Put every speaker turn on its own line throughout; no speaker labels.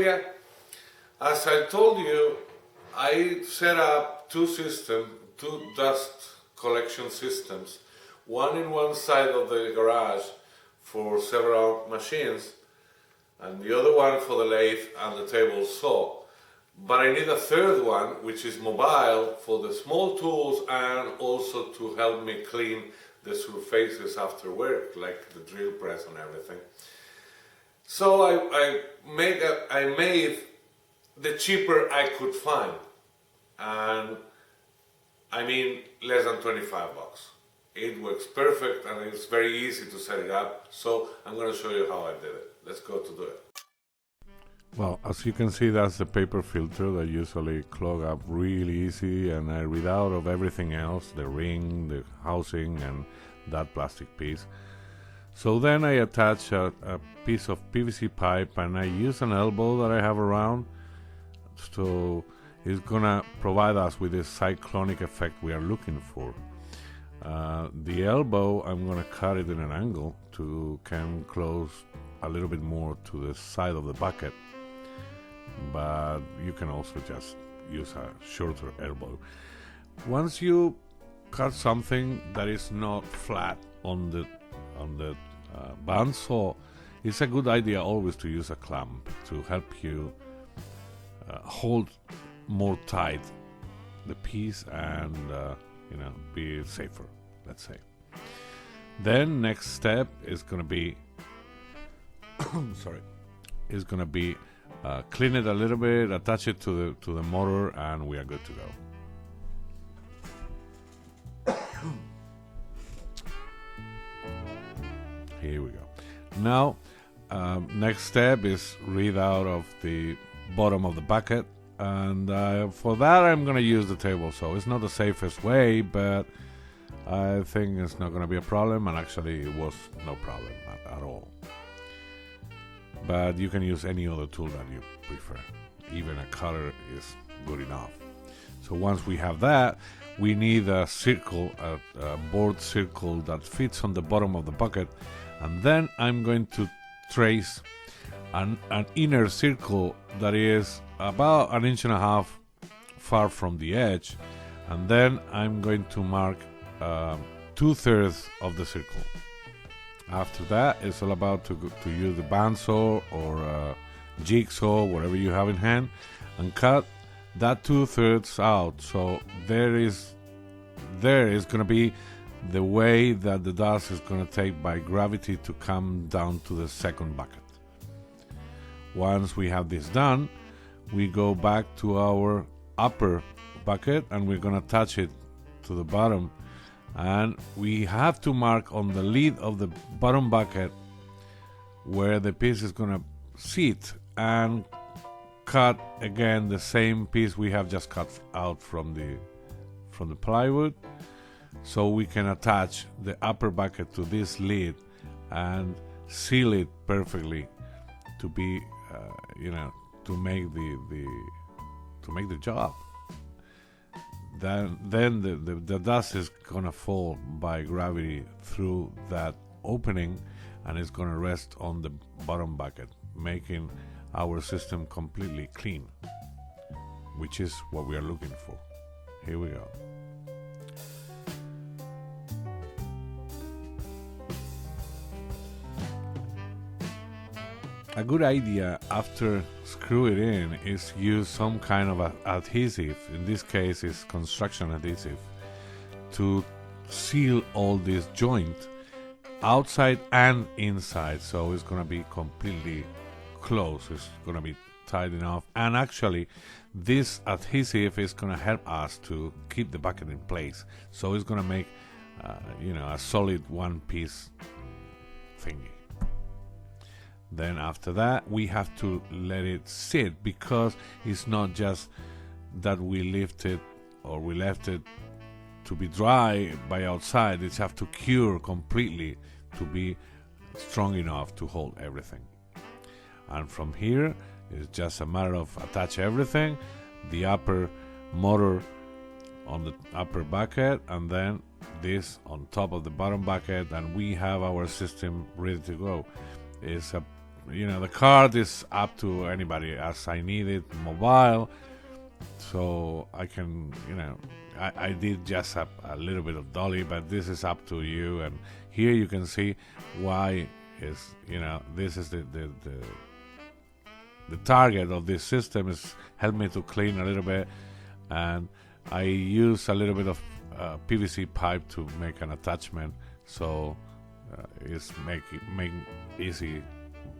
yeah, as I told you, I set up two dust collection systems, one in one side of the garage for several machines, and the other one for the lathe and the table saw. But I need a third one, which is mobile, for the small tools and also to help me clean the surfaces after work, like the drill press and everything. So I made the cheaper I could find, and I mean less than 25 bucks. It works perfect and it's very easy to set it up, so I'm going to show you how I did it. Let's go to do it.
Well, as you can see, that's the paper filter that usually clog up really easy, and I rid out of everything else, the ring, the housing, and that plastic piece. So then I attach a piece of PVC pipe, and I use an elbow that I have around, so it's gonna provide us with this cyclonic effect we are looking for. The elbow, I'm gonna cut it in an angle to come close a little bit more to the side of the bucket, but you can also just use a shorter elbow. Once you cut something that is not flat on the bandsaw, it's a good idea always to use a clamp to help you hold more tight the piece and be safer, let's say. Then next step is gonna be clean it a little bit, attach it to the motor, and we are good to go. Here we go. Now, next step is rid out of the bottom of the bucket, and for that I'm going to use the table saw. It's not the safest way, but I think it's not going to be a problem, and actually it was no problem at all. But you can use any other tool that you prefer. Even a cutter is good enough. So once we have that, we need a circle, a board circle that fits on the bottom of the bucket, and then I'm going to trace an inner circle that is about 1.5 inches far from the edge, and then I'm going to mark 2/3 of the circle. After that, it's all about to use the bandsaw or jigsaw, whatever you have in hand, and cut that 2/3 out. So there is going to be the way that the dust is going to take by gravity to come down to the second bucket. Once we have this done, we go back to our upper bucket and we're going to attach it to the bottom, and we have to mark on the lid of the bottom bucket where the piece is going to sit, and cut again the same piece we have just cut out from the plywood, so we can attach the upper bucket to this lid and seal it perfectly to be to make the job. Then the dust is gonna fall by gravity through that opening, and it's gonna rest on the bottom bucket, making our system completely clean, which is what we are looking for. Here we go. A good idea after screw it in is use some kind of adhesive. In this case, it's construction adhesive, to seal all this joint outside and inside. So it's going to be completely closed. It's going to be tight enough. And actually, this adhesive is going to help us to keep the bucket in place. So it's going to make a solid one-piece thingy. Then after that, we have to let it sit, because it's not just that we left it to be dry by outside. It's have to cure completely to be strong enough to hold everything. And from here, it's just a matter of attach everything, the upper motor on the upper bucket, and then this on top of the bottom bucket, and we have our system ready to go. It's a the card is up to anybody as I need it mobile, so I can, I did just a little bit of dolly, but this is up to you. And here you can see why is, this is the target of this system is help me to clean a little bit, and I use a little bit of PVC pipe to make an attachment, so it's make easy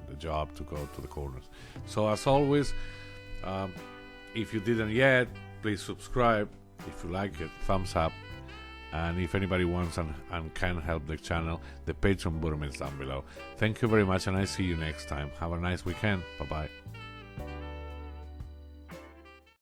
the job to go to the corners. So as always, if you didn't yet, please subscribe. If you like it, thumbs up. And if anybody wants and can help the channel, the Patreon button is down below. Thank you very much, and I see you next time. Have a nice weekend. Bye bye.